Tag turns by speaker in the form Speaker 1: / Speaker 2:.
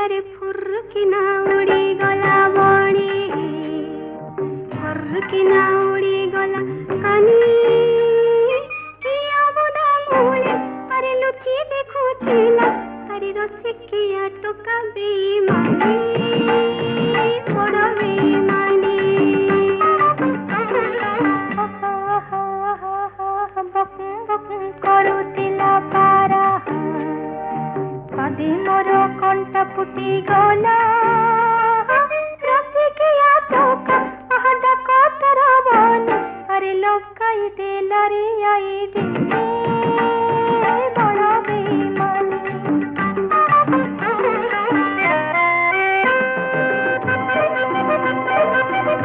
Speaker 1: अरे फुर्किना उड़ी गला बणी फुर्किना उड़ी गला कानी किया बुदा मूले अरे लुची देखो चेला अरे रसिकिया टोका बेईमानी बड़ा बेईमानी करुतिला पारा कदी मोर कंठ फुटी गला।